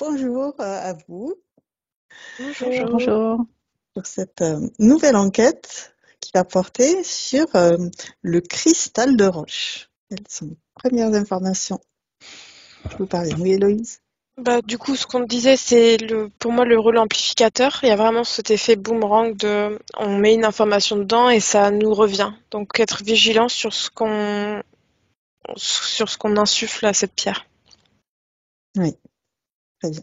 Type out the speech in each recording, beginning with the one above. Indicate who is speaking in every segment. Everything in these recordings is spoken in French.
Speaker 1: Bonjour à vous
Speaker 2: Bonjour.
Speaker 3: Bonjour.
Speaker 1: pour cette nouvelle enquête qui va porter sur le cristal de roche. Quelles sont les premières informations je vous parlais? Oui, Héloïse?
Speaker 2: Du coup, ce qu'on disait, c'est pour moi le rôle amplificateur. Il y a vraiment cet effet boomerang on met une information dedans et ça nous revient. Donc, être vigilant sur ce qu'on insuffle à cette pierre.
Speaker 1: Oui, très bien.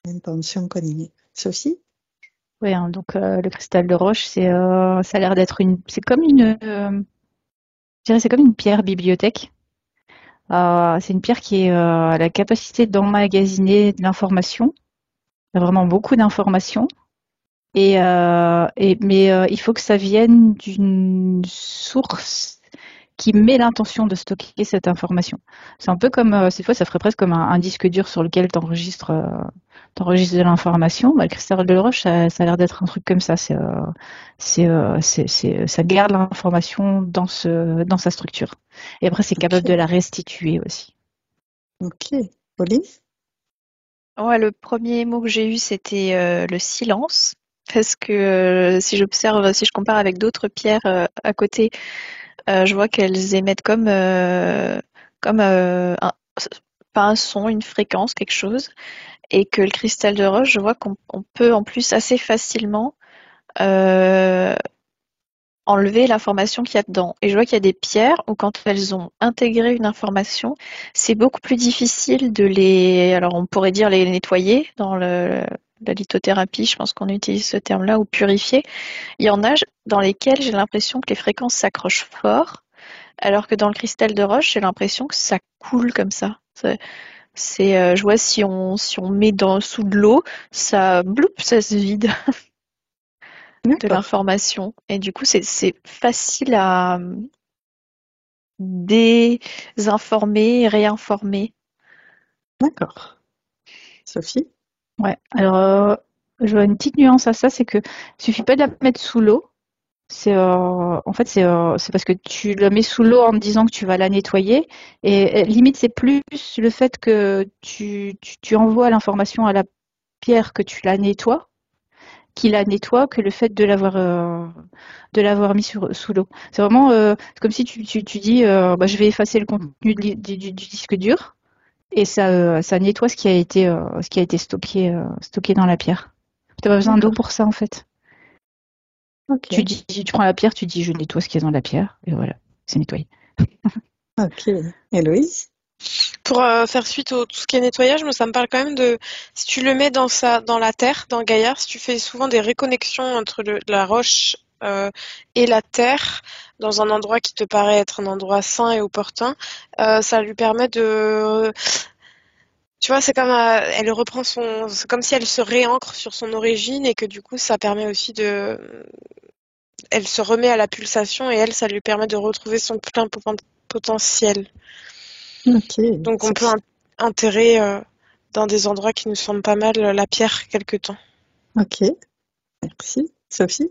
Speaker 1: Intention cognée. Sophie?
Speaker 3: Oui, hein, donc le cristal de roche, ça a l'air d'être c'est comme je dirais, c'est comme une pierre bibliothèque. C'est une pierre qui a la capacité d'emmagasiner de l'information. Il y a vraiment beaucoup d'informations. Mais il faut que ça vienne d'une source qui met l'intention de stocker cette information. C'est un peu comme, cette fois, ça ferait presque comme un disque dur sur lequel t'enregistres de l'information. Bah, le cristal de roche, ça a l'air d'être un truc comme ça. Ça garde l'information dans sa structure. Et après, c'est capable de
Speaker 1: Ok,
Speaker 3: la restituer aussi.
Speaker 1: ok. Pauline?
Speaker 4: Ouais, le premier mot que j'ai eu, c'était le silence. Parce que si je compare avec d'autres pierres à côté, je vois qu'elles émettent comme pas un son, une fréquence, quelque chose. Et que le cristal de roche, je vois qu'on peut en plus assez facilement euh, enlever l'information qu'il y a dedans. Et je vois qu'il y a des pierres où quand elles ont intégré une information, c'est beaucoup plus difficile alors on pourrait dire les nettoyer dans la lithothérapie, je pense qu'on utilise ce terme-là, ou purifier. Il y en a dans lesquelles j'ai l'impression que les fréquences s'accrochent fort, alors que dans le cristal de roche, j'ai l'impression que ça coule comme ça. Je vois si on met sous de l'eau, ça bloup, ça se vide de
Speaker 1: D'accord,
Speaker 4: l'information. Et du coup, c'est facile à désinformer, réinformer.
Speaker 1: d'accord. Sophie?
Speaker 3: Ouais. Alors, je vois une petite nuance à ça, c'est que suffit pas de la mettre sous l'eau. En fait, c'est parce que tu la mets sous l'eau en te disant que tu vas la nettoyer. Et limite, c'est plus le fait que tu envoies l'information à la pierre que tu la nettoies, qui la nettoie, que le fait de l'avoir mis sous l'eau. C'est vraiment c'est comme si tu dis, bah, je vais effacer le contenu du disque dur et ça nettoie ce qui a été stocké dans la pierre. Tu n'as pas besoin d'eau
Speaker 1: D'accord,
Speaker 3: pour ça, en fait. Tu
Speaker 1: ok.
Speaker 3: dis, tu prends la pierre, tu dis je nettoie ce qu'il y a dans la pierre, et voilà, c'est nettoyé.
Speaker 1: Ok. Héloïse?
Speaker 2: Pour faire suite au tout ce qui est nettoyage, moi ça me parle quand même de si tu le mets dans la terre, dans Gaillard, si tu fais souvent des réconnexions entre la roche et la terre dans un endroit qui te paraît être un endroit sain et opportun, ça lui permet de tu vois, c'est comme si elle se réancre sur son origine et que du coup ça permet aussi elle se remet à la pulsation et ça lui permet de retrouver son plein potentiel.
Speaker 1: Ok.
Speaker 2: Donc on peut enterrer dans des endroits qui nous semblent pas mal la pierre quelque temps.
Speaker 1: Ok, merci. Sophie?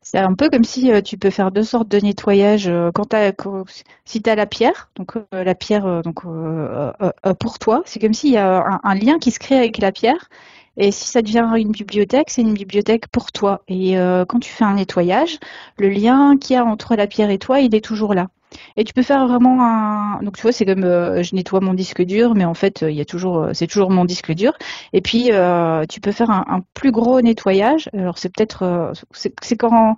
Speaker 3: C'est un peu comme si tu peux faire deux sortes de nettoyage. Si tu as la pierre, donc la pierre pour toi, c'est comme s'il y a un lien qui se crée avec la pierre. Et si ça devient une bibliothèque, c'est une bibliothèque pour toi. Et quand tu fais un nettoyage, le lien qu'il y a entre la pierre et toi, il est toujours là. Et tu peux faire vraiment un. Donc tu vois, c'est comme je nettoie mon disque dur, mais en fait, il y a c'est toujours mon disque dur. Et puis tu peux faire un plus gros nettoyage. Alors c'est peut-être, c'est quand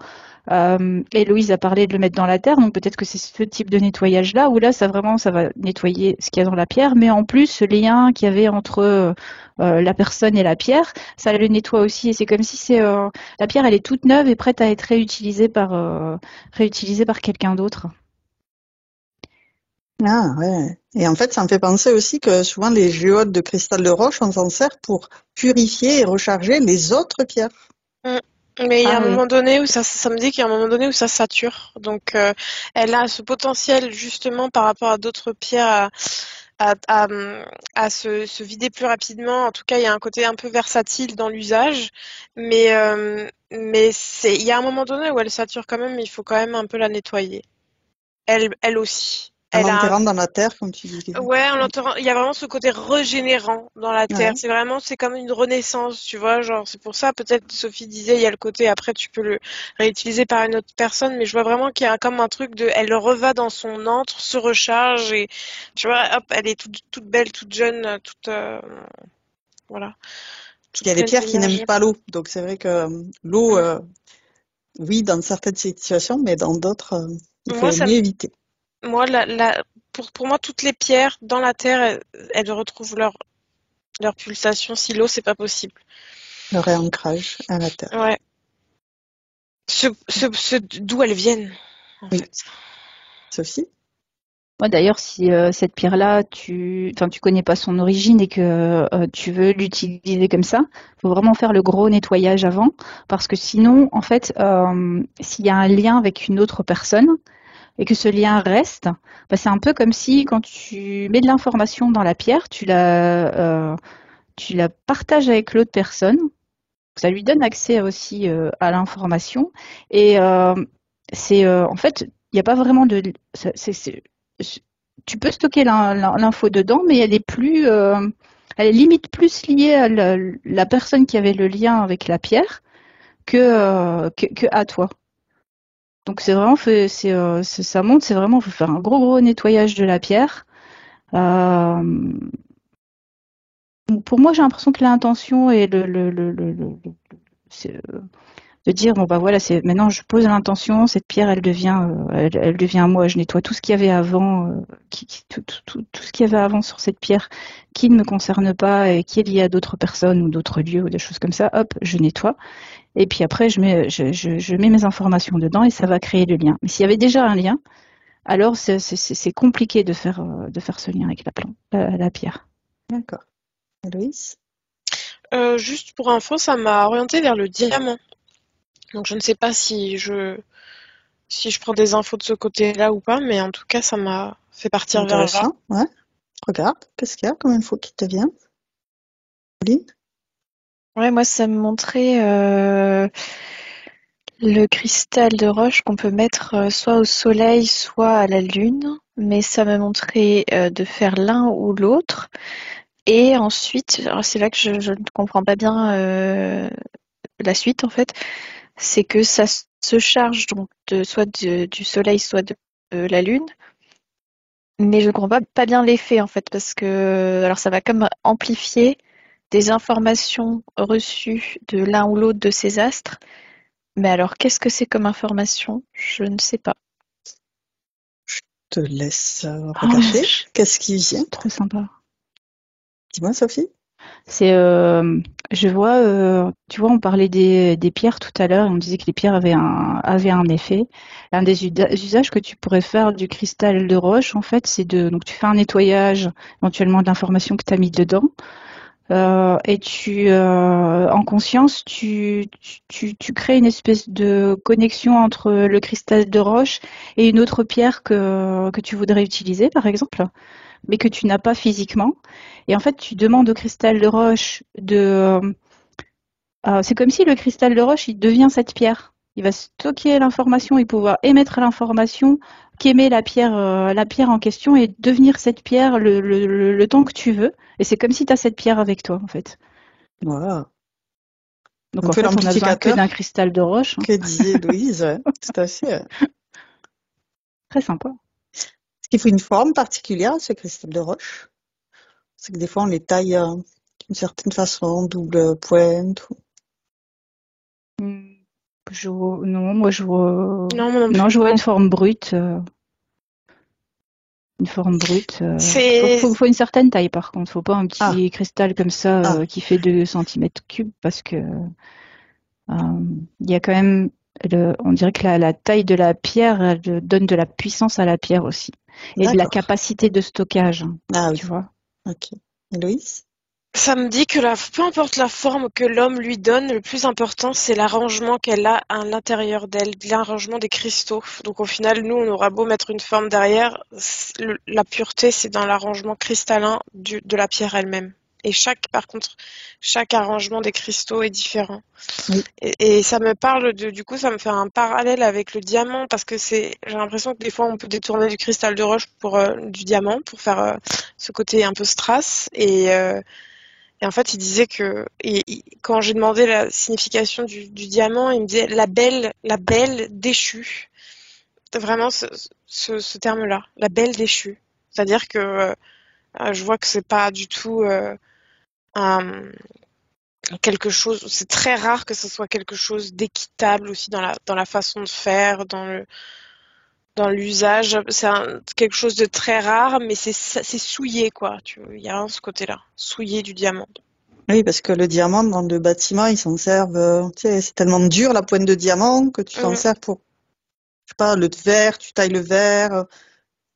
Speaker 3: Héloïse a parlé de le mettre dans la terre, donc peut-être que c'est ce type de nettoyage-là, où là, ça va nettoyer ce qu'il y a dans la pierre, mais en plus, ce lien qu'il y avait entre la personne et la pierre, ça le nettoie aussi. Et c'est comme si la pierre, elle est toute neuve et prête à être réutilisée par quelqu'un d'autre.
Speaker 1: Ah ouais. Et en fait, ça me fait penser aussi que souvent les géodes de cristal de roche, on s'en sert pour purifier et recharger les autres pierres.
Speaker 2: Mm. Mais il y a un
Speaker 3: Ah oui.
Speaker 2: moment donné où ça me dit qu'il y a un moment donné où ça sature. Donc elle a ce potentiel justement par rapport à d'autres pierres à, à, à se vider plus rapidement. En tout cas, il y a un côté un peu versatile dans l'usage. Mais il y a un moment donné où elle sature quand même, il faut quand même un peu la nettoyer. Elle aussi.
Speaker 1: En
Speaker 2: Elle a
Speaker 1: enterrant dans la terre, comme tu dis.
Speaker 2: Ouais, en l'enterrant, il y a vraiment ce côté régénérant dans la terre.
Speaker 1: Ouais.
Speaker 2: C'est comme une renaissance, tu vois, genre, c'est pour ça, peut-être, Sophie disait, il y a le côté, après, tu peux le réutiliser par une autre personne, mais je vois vraiment qu'il y a comme un truc de, elle reva dans son antre, se recharge, et, tu vois, hop, elle est toute belle, toute jeune, voilà,
Speaker 1: Parce qu'il
Speaker 2: toute
Speaker 1: y a des
Speaker 2: pleine
Speaker 1: pierres qui n'aiment
Speaker 2: d'énergie.
Speaker 1: pas l'eau. Donc c'est vrai que l'eau,
Speaker 2: Mm.
Speaker 1: oui, dans certaines situations, mais dans d'autres, il
Speaker 2: Moi,
Speaker 1: faut mieux éviter.
Speaker 2: moi, pour moi, toutes les pierres dans la terre, elles retrouvent leur pulsation. Si l'eau, c'est pas possible.
Speaker 1: Le réancrage à la terre.
Speaker 2: Ouais. D'où elles viennent, en
Speaker 1: Oui.
Speaker 2: fait.
Speaker 1: Sophie?
Speaker 3: Moi d'ailleurs, si cette pierre-là, tu connais pas son origine et que tu veux l'utiliser comme ça, faut vraiment faire le gros nettoyage avant, parce que sinon, en fait, s'il y a un lien avec une autre personne et que ce lien reste, bah, c'est un peu comme si quand tu mets de l'information dans la pierre, tu la partages avec l'autre personne. Ça lui donne accès aussi à l'information et c'est en fait, il n'y a pas vraiment de tu peux stocker l'info dedans, mais elle est limite plus liée à la personne qui avait le lien avec la pierre que à toi. Donc c'est vraiment ça montre, c'est vraiment faut faire un gros nettoyage de la pierre. Euh, pour moi, j'ai l'impression que l'intention et c'est, de dire bon bah voilà, c'est maintenant je pose l'intention, cette pierre elle devient moi, je nettoie tout ce qu'il y avait avant, tout ce qu'il y avait avant sur cette pierre qui ne me concerne pas et qui est lié à d'autres personnes ou d'autres lieux ou des choses comme ça, hop, je nettoie et puis après je mets mes informations dedans et ça va créer le lien. Mais s'il y avait déjà un lien, alors c'est compliqué de faire ce lien avec la pierre.
Speaker 1: D'accord. Héloïse?
Speaker 2: Juste pour info, ça m'a orienté vers le diamant. Donc je ne sais pas si je prends des infos de ce côté-là ou pas, mais en tout cas, ça m'a fait partir vers là.
Speaker 1: Intéressant, ouais. Regarde, qu'est-ce qu'il y a comme info qui te vient? Pauline?
Speaker 4: Ouais, moi, ça me montrait le cristal de roche qu'on peut mettre soit au soleil, soit à la lune. Mais ça me montrait de faire l'un ou l'autre. Et ensuite, alors c'est là que je ne comprends pas bien la suite en fait, c'est que ça se charge donc soit du soleil, soit de la lune. Mais je ne comprends pas bien l'effet en fait, parce que alors ça va comme amplifier des informations reçues de l'un ou l'autre de ces astres. Mais alors qu'est-ce que c'est comme information? Je ne sais pas.
Speaker 1: Je te laisse
Speaker 3: Ah,
Speaker 1: regarder. Qu'est-ce qui vient?
Speaker 3: trop sympa.
Speaker 1: Dis-moi, Sophie.
Speaker 3: C'est, je vois, tu vois, on parlait des pierres tout à l'heure et on disait que les pierres avaient un effet. L'un des usages que tu pourrais faire du cristal de roche, en fait, donc tu fais un nettoyage éventuellement de l'information que tu as mis dedans. Et en conscience, tu crées une espèce de connexion entre le cristal de roche et une autre pierre que tu voudrais utiliser, par exemple, mais que tu n'as pas physiquement. Et en fait, tu demandes au cristal de roche c'est comme si le cristal de roche, il devient cette pierre. Il va stocker l'information et pouvoir émettre l'information qu'émet la pierre en question et devenir cette pierre le temps que tu veux. Et c'est comme si tu as cette pierre avec toi, en fait.
Speaker 1: Voilà.
Speaker 3: Donc
Speaker 1: Un
Speaker 3: en
Speaker 1: peu
Speaker 3: fait, on a besoin que
Speaker 1: l'amplificateur
Speaker 3: d'un cristal de roche.
Speaker 1: que disait Louise, ouais. Tout à fait.
Speaker 3: Très sympa.
Speaker 1: Est-ce qu'il faut une forme particulière à ce cristal de roche? C'est que des fois on les taille d'une certaine façon, double pointe.
Speaker 3: Hmm. Non, moi je vois.
Speaker 2: Non, moi non
Speaker 3: Non,
Speaker 2: plus.
Speaker 3: je vois une forme brute. Une forme brute.
Speaker 2: C'est,
Speaker 3: Faut une certaine taille par contre. Faut pas un
Speaker 1: Ah,
Speaker 3: petit cristal comme ça
Speaker 1: ah,
Speaker 3: qui fait 2 centimètres cubes parce que il y a quand même on dirait que la taille de la pierre elle donne de la puissance à la pierre aussi et de la
Speaker 1: d'accord.
Speaker 3: capacité de stockage,
Speaker 1: Ah
Speaker 3: tu
Speaker 1: oui,
Speaker 3: vois.
Speaker 1: ok. Héloïse?
Speaker 2: Ça me dit que peu importe la forme que l'homme lui donne, le plus important, c'est l'arrangement qu'elle a à l'intérieur d'elle, l'arrangement des cristaux. Donc au final, nous, on aura beau mettre une forme derrière, la pureté, c'est dans l'arrangement cristallin de la pierre elle-même. Et par contre, chaque arrangement des cristaux est différent.
Speaker 1: Oui.
Speaker 2: Et ça me parle du coup, ça me fait un parallèle avec le diamant parce que j'ai l'impression que des fois on peut détourner du cristal de roche pour du diamant pour faire ce côté un peu strass. Et en fait, il disait que quand j'ai demandé la signification du diamant, il me disait la belle déchue. Vraiment ce terme-là, la belle déchue. C'est-à-dire que je vois que c'est pas du tout un quelque chose, c'est très rare que ce soit quelque chose d'équitable aussi dans la façon de faire, dans l'usage. C'est quelque chose de très rare, mais c'est souillé, quoi. Il y a ce côté-là, souillé du diamant.
Speaker 1: Oui, parce que le diamant, dans le bâtiment, ils s'en servent, tu sais, c'est tellement dur, la pointe de diamant, que tu t'en sers pour, je sais pas, le verre, tu tailles le verre,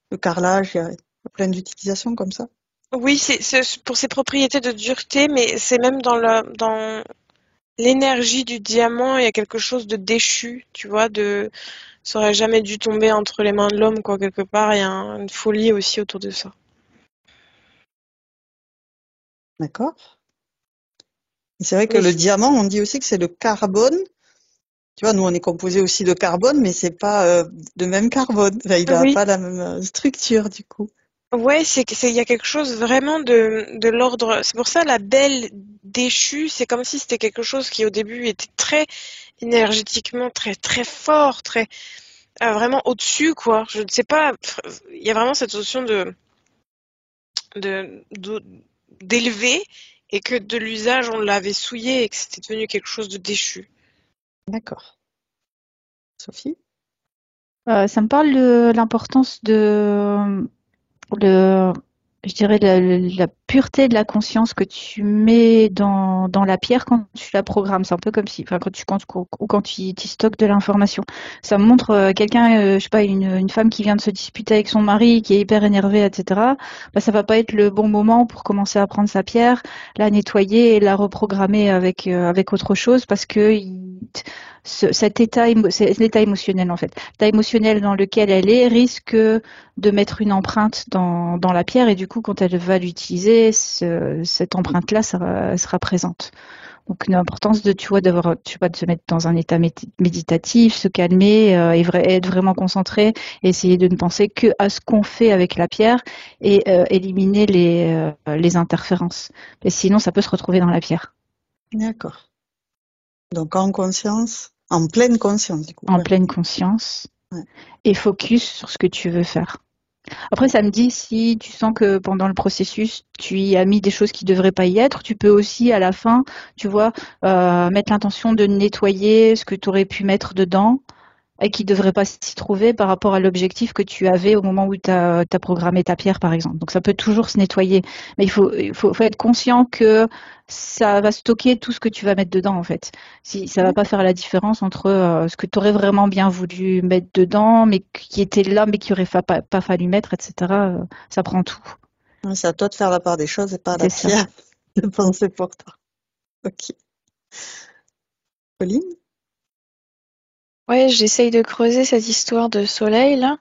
Speaker 1: le carrelage, il y a plein d'utilisations comme ça.
Speaker 2: Oui, c'est pour ses propriétés de dureté, mais c'est même dans l'énergie du diamant, il y a quelque chose de déchu, tu vois, ça aurait jamais dû tomber entre les mains de l'homme, quoi, quelque part. Il y a une folie aussi autour de ça.
Speaker 1: D'accord. C'est vrai que
Speaker 2: Oui.
Speaker 1: le diamant, on dit aussi que c'est le carbone. Tu vois, nous, on est composé aussi de carbone, mais c'est pas de même carbone. Enfin, il n'a
Speaker 2: Oui,
Speaker 1: pas la même structure, du coup.
Speaker 2: ouais, il y a quelque chose vraiment de l'ordre. C'est pour ça la belle déchue, c'est comme si c'était quelque chose qui au début était très énergétiquement très très fort, très vraiment au-dessus, quoi. Je ne sais pas. Il y a vraiment cette notion de d'élevé et que de l'usage on l'avait souillé et que c'était devenu quelque chose de déchu.
Speaker 1: D'accord. Sophie?
Speaker 3: Ça me parle de l'importance de le, je dirais la pureté de la conscience que tu mets dans la pierre quand tu la programmes. C'est un peu comme si, enfin, quand tu stockes de l'information. Ça me montre quelqu'un, je sais pas, une femme qui vient de se disputer avec son mari, qui est hyper énervée, etc. Bah, ça va pas être le bon moment pour commencer à prendre sa pierre, la nettoyer et la reprogrammer avec autre chose parce que cet état, c'est l'état émotionnel en fait. L'état émotionnel dans lequel elle est risque de mettre une empreinte dans la pierre et du coup quand elle va l'utiliser, cette empreinte-là sera présente. Donc l'importance de d'avoir de se mettre dans un état méditatif, se calmer être vraiment concentré, et essayer de ne penser que à ce qu'on fait avec la pierre et éliminer les interférences. Et sinon ça peut se retrouver dans la pierre.
Speaker 1: D'accord. Donc, en pleine conscience, du coup.
Speaker 3: En
Speaker 1: Ouais.
Speaker 3: pleine conscience
Speaker 1: Ouais.
Speaker 3: et focus sur ce que tu veux faire. Après, ça me dit si tu sens que pendant le processus, tu y as mis des choses qui devraient pas y être, tu peux aussi à la fin, tu vois, mettre l'intention de nettoyer ce que tu aurais pu mettre dedans et qui devrait pas s'y trouver par rapport à l'objectif que tu avais au moment où tu as programmé ta pierre, par exemple. Donc ça peut toujours se nettoyer, mais faut être conscient que ça va stocker tout ce que tu vas mettre dedans, en fait. Si ça va pas faire la différence entre ce que tu aurais vraiment bien voulu mettre dedans, mais qui était là, mais qui aurait pas fallu mettre, etc. Ça prend tout.
Speaker 1: Ouais, c'est à toi de faire la part des choses et pas à la
Speaker 3: C'est ça.
Speaker 1: pierre de penser pour toi. Ok. Pauline?
Speaker 4: Ouais, j'essaye de creuser cette histoire de soleil là.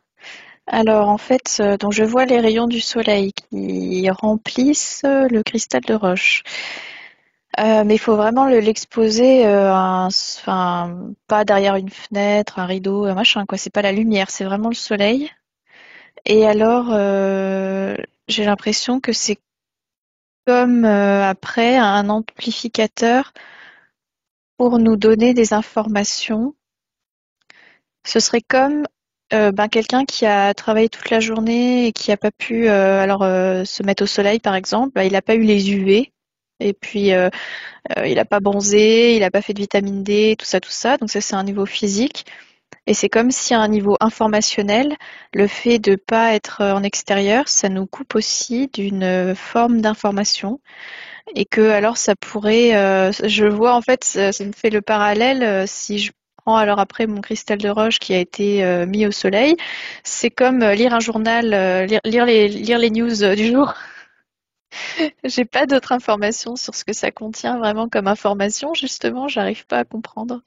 Speaker 4: Alors en fait, donc je vois les rayons du soleil qui remplissent le cristal de roche. Mais il faut vraiment l'exposer, enfin, pas derrière une fenêtre, un rideau, un machin quoi. C'est pas la lumière, c'est vraiment le soleil. Et alors, j'ai l'impression que c'est comme après un amplificateur pour nous donner des informations. Ce serait comme quelqu'un qui a travaillé toute la journée et qui a pas pu se mettre au soleil par exemple, bah, il n'a pas eu les UV et puis il n'a pas bronzé, il n'a pas fait de vitamine D, tout ça, tout ça. Donc ça c'est un niveau physique. Et c'est comme si à un niveau informationnel, le fait de pas être en extérieur, ça nous coupe aussi d'une forme d'information. Et que alors ça pourrait, je vois en fait, ça me fait le parallèle si je prends alors après mon cristal de roche qui a été mis au soleil, c'est comme lire un journal, lire les news du jour. J'ai pas d'autres informations sur ce que ça contient vraiment comme information, justement, j'arrive pas à comprendre.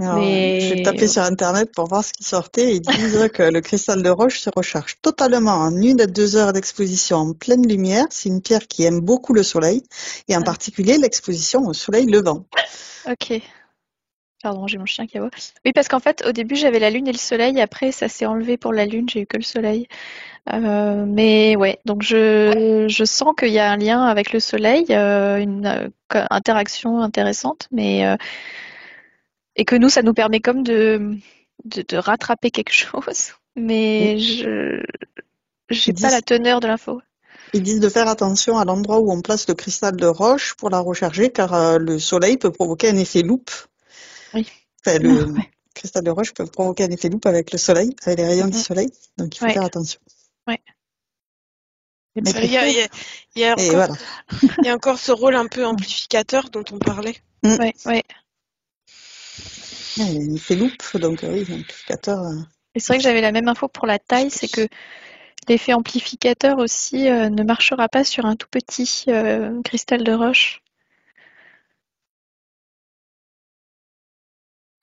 Speaker 1: Alors, j'ai
Speaker 4: Mais
Speaker 1: tapé sur Internet pour voir ce qui sortait et ils disent que le cristal de roche se recharge totalement en 1 à 2 heures d'exposition en pleine lumière. C'est une pierre qui aime beaucoup le soleil et en particulier l'exposition au soleil levant.
Speaker 4: ok. Pardon, j'ai mon chien qui aboie. Oui, parce qu'en fait, au début, j'avais la lune et le soleil. Après, ça s'est enlevé pour la lune. J'ai eu que le soleil. Mais ouais, donc je sens qu'il y a un lien avec le soleil, une interaction intéressante, mais et que nous, ça nous permet comme de rattraper quelque chose. Mais je j'ai
Speaker 1: Ils
Speaker 4: pas la
Speaker 1: disent,
Speaker 4: teneur de l'info.
Speaker 1: ils disent de faire attention à l'endroit où on place le cristal de roche pour la recharger car le soleil peut provoquer un effet loupe.
Speaker 4: Oui.
Speaker 1: Enfin,
Speaker 3: Ah,
Speaker 1: le
Speaker 3: ouais.
Speaker 1: cristal de roche peut provoquer un effet loupe avec le soleil, avec les rayons du
Speaker 4: Mm.
Speaker 1: soleil. Donc il faut
Speaker 4: Ouais.
Speaker 1: faire attention.
Speaker 4: Ouais.
Speaker 3: Et mettre
Speaker 2: Il
Speaker 3: le
Speaker 2: y a,
Speaker 3: feu.
Speaker 2: il y a- il y a
Speaker 1: Et
Speaker 2: encore,
Speaker 1: voilà.
Speaker 2: il y a encore ce rôle un peu amplificateur dont on parlait.
Speaker 4: Ouais. Ouais.
Speaker 1: Il y a un effet loupe, donc oui, amplificateur.
Speaker 4: Et c'est vrai que j'avais la même info pour la taille, c'est que l'effet amplificateur aussi ne marchera pas sur un tout petit cristal de roche.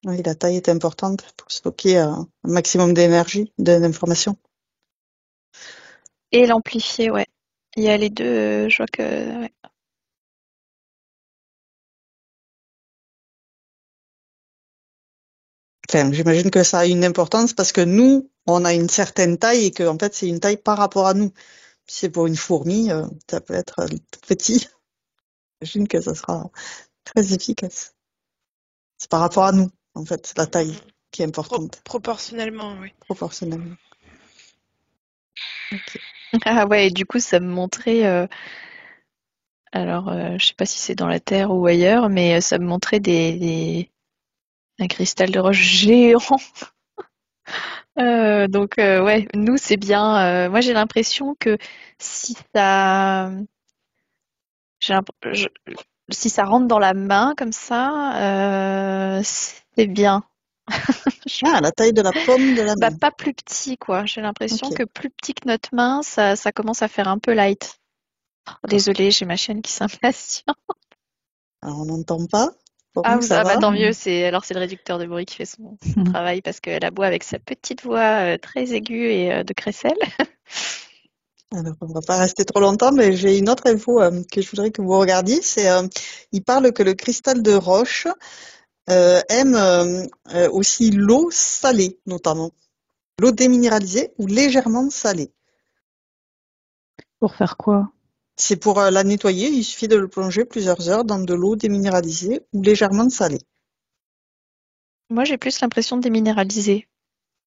Speaker 1: Oui, la taille est importante pour stocker un maximum d'énergie, d'information.
Speaker 4: Et l'amplifier, ouais. Il y a les deux, je vois que ouais.
Speaker 1: Enfin, j'imagine que ça a une importance parce que nous, on a une certaine taille et que en fait, c'est une taille par rapport à nous. Si c'est pour une fourmi, ça peut être tout petit. J'imagine que ça sera très efficace. C'est par rapport à nous, en fait, la taille qui est importante,
Speaker 2: Proportionnellement, oui.
Speaker 1: proportionnellement. Ok.
Speaker 4: Ah ouais, et du coup ça me montrait alors je sais pas si c'est dans la Terre ou ailleurs, mais ça me montrait un cristal de roche géant. Donc ouais, nous c'est bien. Moi j'ai l'impression que si ça j'ai l'imp- je- si ça rentre dans la main comme ça, c'est bien.
Speaker 1: Ah, la taille de la paume de la
Speaker 4: Bah,
Speaker 1: main.
Speaker 4: pas plus petit, quoi. J'ai l'impression
Speaker 1: Ok.
Speaker 4: que plus petit que notre main, ça commence à faire un peu light. Oh,
Speaker 1: D'accord.
Speaker 4: désolée, j'ai ma chienne qui s'impatiente.
Speaker 1: Alors, on n'entend pas. Pour
Speaker 4: Ah,
Speaker 1: nous, ça
Speaker 4: ah bah
Speaker 1: va.
Speaker 4: tant mieux, c'est le réducteur de bruit qui fait son travail parce qu'elle aboie avec sa petite voix très aiguë et de crécelle.
Speaker 1: Alors, on va pas rester trop longtemps, mais j'ai une autre info que je voudrais que vous regardiez. Il parle que le cristal de roche aime aussi l'eau salée, notamment. L'eau déminéralisée ou légèrement salée.
Speaker 3: Pour faire quoi?
Speaker 1: C'est pour la nettoyer, il suffit de le plonger plusieurs heures dans de l'eau déminéralisée ou légèrement salée.
Speaker 4: Moi, j'ai plus l'impression de déminéraliser.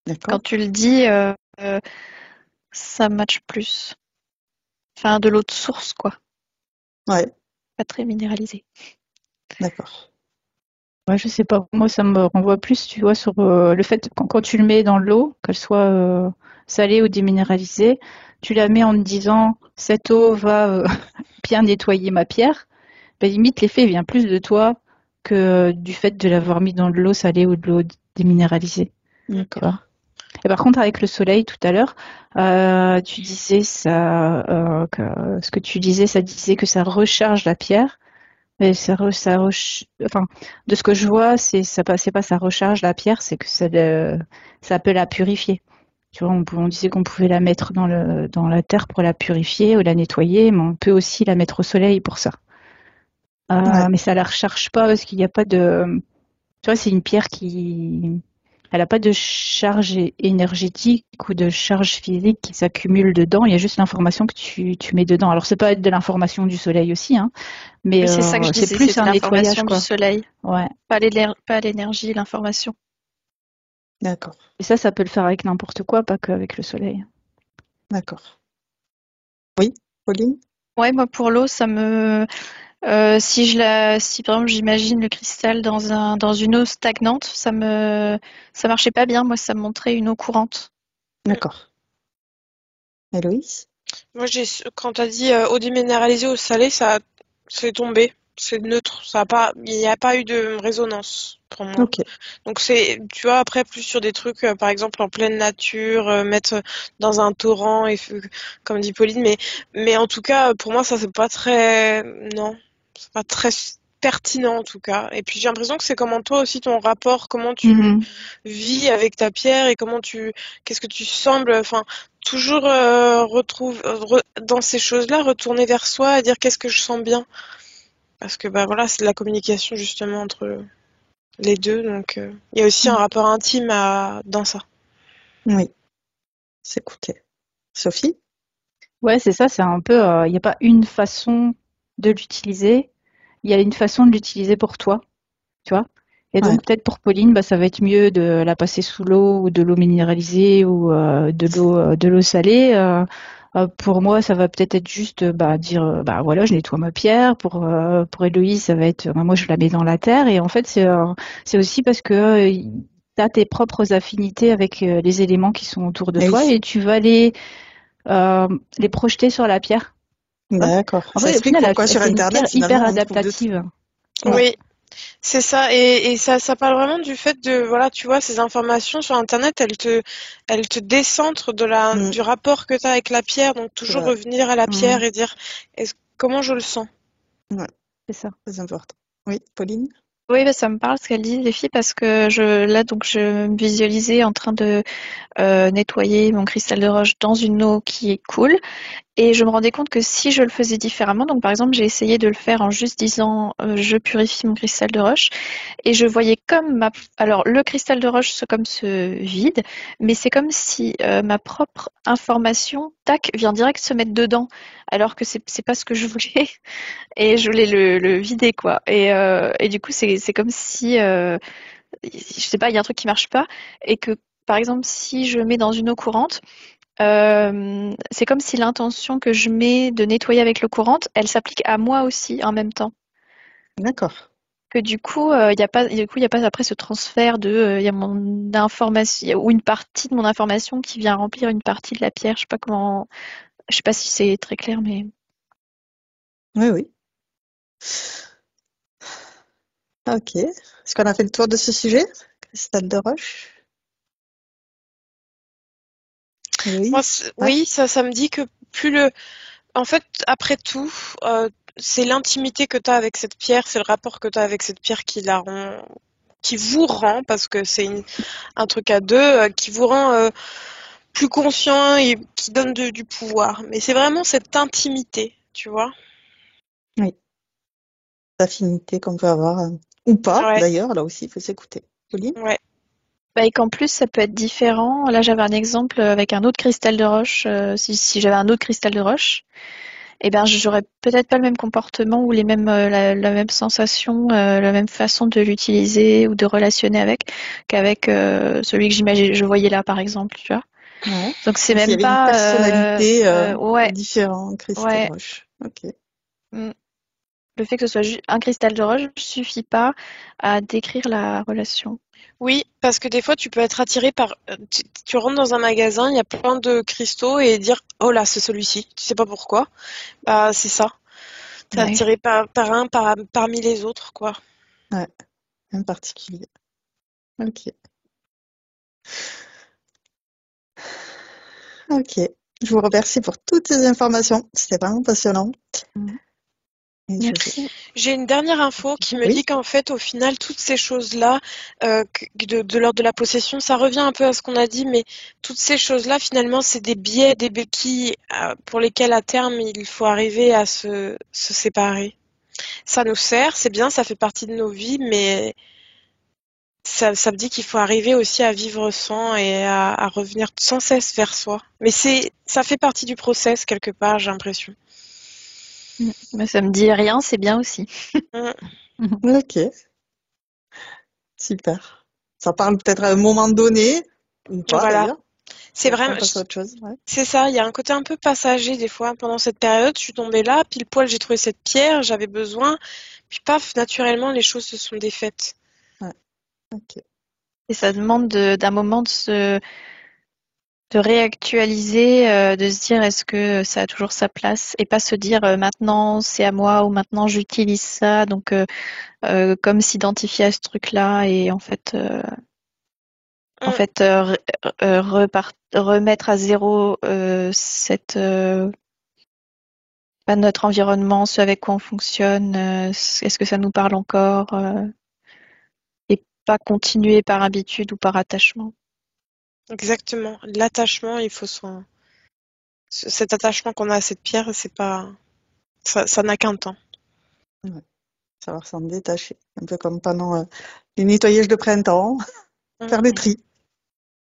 Speaker 4: Quand
Speaker 1: D'accord?
Speaker 4: tu le dis, ça match plus. Enfin, de l'eau de source, quoi.
Speaker 1: Ouais,
Speaker 4: Pas très minéralisé.
Speaker 1: d'accord.
Speaker 3: Ouais, je sais pas. Moi, ça me renvoie plus, tu vois, sur le fait que quand tu le mets dans l'eau, qu'elle soit salée ou déminéralisée, tu la mets en te disant cette eau va bien nettoyer ma pierre. Ben, limite, l'effet vient plus de toi que du fait de l'avoir mis dans de l'eau salée ou de l'eau déminéralisée. Tu vois.
Speaker 1: D'accord.
Speaker 3: Et par contre, avec le soleil tout à l'heure, tu disais ça, ce que tu disais, ça disait que ça recharge la pierre. Mais enfin, de ce que je vois, c'est pas ça recharge la pierre, c'est que ça peut la purifier. Tu vois, on disait qu'on pouvait la mettre dans la terre pour la purifier ou la nettoyer, mais on peut aussi la mettre au soleil pour ça.
Speaker 1: Ouais,
Speaker 3: Mais ça la recharge pas parce qu'il n'y a pas de, tu vois, c'est une pierre elle a pas de charge énergétique ou de charge physique qui s'accumule dedans. Il y a juste l'information que tu mets dedans. Alors c'est pas de l'information du soleil aussi, hein, mais
Speaker 4: Mais c'est ça que je
Speaker 3: c'est
Speaker 4: disais, c'est
Speaker 3: plus
Speaker 4: de
Speaker 3: un
Speaker 4: l'information
Speaker 3: nettoyage,
Speaker 4: du
Speaker 3: quoi.
Speaker 4: soleil.
Speaker 3: Ouais.
Speaker 4: Pas l'énergie, l'information.
Speaker 1: d'accord.
Speaker 3: Et ça peut le faire avec n'importe quoi, pas qu'avec le soleil.
Speaker 1: D'accord. Oui, Pauline?
Speaker 4: Ouais, moi pour l'eau, si par exemple j'imagine le cristal dans une eau stagnante, ça marchait pas bien. Moi, ça me montrait une eau courante.
Speaker 1: D'accord. Héloïse?
Speaker 2: Moi, quand t'as dit eau déminéralisée, eau salée, ça c'est tombé. c'est neutre. Il n'y a pas eu de résonance pour moi.
Speaker 1: Ok.
Speaker 2: Donc tu vois, après plus sur des trucs, par exemple en pleine nature, mettre dans un torrent comme dit Pauline, mais en tout cas, pour moi, ça c'est pas très, non, c'est pas très pertinent en tout cas. Et puis j'ai l'impression que c'est comment toi aussi ton rapport, comment tu vis avec ta pierre et qu'est-ce que tu sembles, enfin, toujours dans ces choses-là, retourner vers soi et dire qu'est-ce que je sens bien. Parce que bah voilà, c'est de la communication justement entre les deux, donc il y a aussi un rapport intime dans ça.
Speaker 1: Oui, s'écouter. Sophie?
Speaker 3: Ouais, c'est ça, c'est un peu, il n'y a pas une façon de l'utiliser, il y a une façon de l'utiliser pour toi, tu vois. Et
Speaker 1: Ouais.
Speaker 3: donc peut-être pour Pauline, bah, ça va être mieux de la passer sous l'eau ou de l'eau minéralisée ou de l'eau salée. Pour moi, ça va peut-être être juste dire bah voilà, je nettoie ma pierre. Pour Héloïse, ça va être bah, moi je la mets dans la terre. Et en fait, c'est aussi parce que tu as tes propres affinités avec les éléments qui sont autour de
Speaker 1: Eh
Speaker 3: toi
Speaker 1: oui.
Speaker 3: et tu vas les projeter sur la pierre.
Speaker 1: D'accord.
Speaker 3: En
Speaker 1: Ça
Speaker 3: fait, au
Speaker 1: explique
Speaker 3: final,
Speaker 1: pourquoi sur
Speaker 3: c'est une pierre
Speaker 1: Internet,
Speaker 3: hyper
Speaker 1: finalement, on trouve de tout.
Speaker 3: adaptative.
Speaker 1: Ouais.
Speaker 2: Oui, c'est ça. Et ça parle vraiment du fait de, voilà, tu vois, ces informations sur Internet, elles te décentrent du rapport que tu as avec la pierre. Donc
Speaker 1: C'est
Speaker 2: toujours
Speaker 1: vrai.
Speaker 2: revenir à la pierre et dire, comment je le sens.
Speaker 1: Ouais,
Speaker 3: C'est ça.
Speaker 1: très important. Oui, Pauline?
Speaker 4: Oui, bah, ça me parle ce qu'elle dit, les filles, parce que donc, je me visualisais en train de nettoyer mon cristal de roche dans une eau qui coule. Et je me rendais compte que si je le faisais différemment, donc par exemple, j'ai essayé de le faire en juste disant je purifie mon cristal de roche, et je voyais alors le cristal de roche comme se vide, mais c'est comme si ma propre information, tac, vient direct se mettre dedans, alors que c'est pas ce que je voulais, et je voulais le vider quoi. Et du coup, c'est comme si je sais pas, il y a un truc qui marche pas, et que par exemple, si je mets dans une eau courante, c'est comme si l'intention que je mets de nettoyer avec l'eau courante, elle s'applique à moi aussi en même temps.
Speaker 1: D'accord.
Speaker 4: Que il y a pas, du coup, il y a pas après ce transfert il y a mon information ou une partie de mon information qui vient remplir une partie de la pierre. Je sais pas si c'est très clair, mais
Speaker 1: Oui, oui. Ok. Est-ce qu'on a fait le tour de ce sujet? Cristal de roche?
Speaker 2: Moi,
Speaker 1: Héloïse? Ouais.
Speaker 2: oui, ça me dit que en fait, après tout, c'est l'intimité que tu as avec cette pierre, c'est le rapport que tu as avec cette pierre qui vous rend, parce que c'est un truc à deux, qui vous rend plus conscient et qui donne du pouvoir. Mais c'est vraiment cette intimité, tu vois.
Speaker 1: Oui. D'affinité qu'on peut avoir. Ou pas,
Speaker 2: Ouais,
Speaker 1: d'ailleurs. Là aussi, il faut s'écouter. Pauline?
Speaker 2: ouais.
Speaker 4: bah, et qu'en plus ça peut être différent. Là, j'avais un exemple avec un autre cristal de roche. Si j'avais un autre cristal de roche, eh ben, j'aurais peut-être pas le même comportement ou la même sensation, la même façon de l'utiliser ou de relationner qu'avec celui que je voyais là, par exemple, tu vois.
Speaker 1: Ouais.
Speaker 4: Donc c'est
Speaker 1: Comme s'il y
Speaker 4: même
Speaker 1: avait une
Speaker 4: pas,
Speaker 1: personnalité
Speaker 4: ouais,
Speaker 1: différente, cristal de
Speaker 4: ouais.
Speaker 1: roche. Ok.
Speaker 4: Mm. Le fait que ce soit un cristal de roche suffit pas à décrire la relation.
Speaker 2: Oui, parce que des fois, tu peux être attiré par. Tu rentres dans un magasin, il y a plein de cristaux et dire, oh là, c'est celui-ci. Tu sais pas pourquoi. Bah, c'est ça. T'es
Speaker 4: Ouais.
Speaker 2: attiré parmi les autres, quoi.
Speaker 1: Ouais. En particulier. Ok. Ok. Je vous remercie pour toutes ces informations. C'était vraiment passionnant.
Speaker 4: Mm.
Speaker 1: Et
Speaker 4: Merci.
Speaker 2: J'ai une dernière info qui me dit
Speaker 1: Oui.
Speaker 2: qu'en fait, au final, toutes ces choses-là, de l'ordre de la possession, ça revient un peu à ce qu'on a dit, mais toutes ces choses-là, finalement, c'est des biais, des béquilles pour lesquels, à terme, il faut arriver à se séparer. Ça nous sert, c'est bien, ça fait partie de nos vies, mais ça me dit qu'il faut arriver aussi à vivre sans et à revenir sans cesse vers soi. Mais ça fait partie du process quelque part, j'ai l'impression.
Speaker 4: Mais ça me dit rien, c'est bien aussi.
Speaker 2: Mm.
Speaker 1: Ok. Super. Ça parle peut-être à un moment donné, ou pas
Speaker 2: Voilà.
Speaker 1: d'ailleurs.
Speaker 2: C'est
Speaker 1: Et après,
Speaker 2: vraiment,
Speaker 1: on passe à autre chose. Ouais.
Speaker 2: c'est ça. Il y a un côté un peu passager des fois. Pendant cette période, je suis tombée là, pile poil, j'ai trouvé cette pierre, j'avais besoin. Puis paf, naturellement, les choses se sont défaites.
Speaker 1: Ouais. Ok.
Speaker 4: Et ça demande d'un moment de réactualiser, de se dire est-ce que ça a toujours sa place et pas se dire maintenant c'est à moi ou maintenant j'utilise ça, donc comme s'identifier à ce truc-là et en fait,
Speaker 2: Mm.
Speaker 4: remettre à zéro pas notre environnement, ce avec quoi on fonctionne, est-ce que ça nous parle encore, et pas continuer par habitude ou par attachement.
Speaker 2: Exactement. L'attachement, cet attachement qu'on a à cette pierre, c'est pas, ça n'a qu'un temps.
Speaker 1: Ouais. Savoir s'en détacher. Un peu comme pendant les nettoyages de printemps, faire le tri.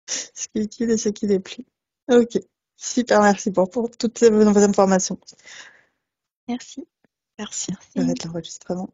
Speaker 1: Ce qui est utile et ce qui n'est plus. Ok. Super, merci pour toutes ces informations.
Speaker 4: Merci.
Speaker 2: Merci.
Speaker 1: J'arrête l'enregistrement.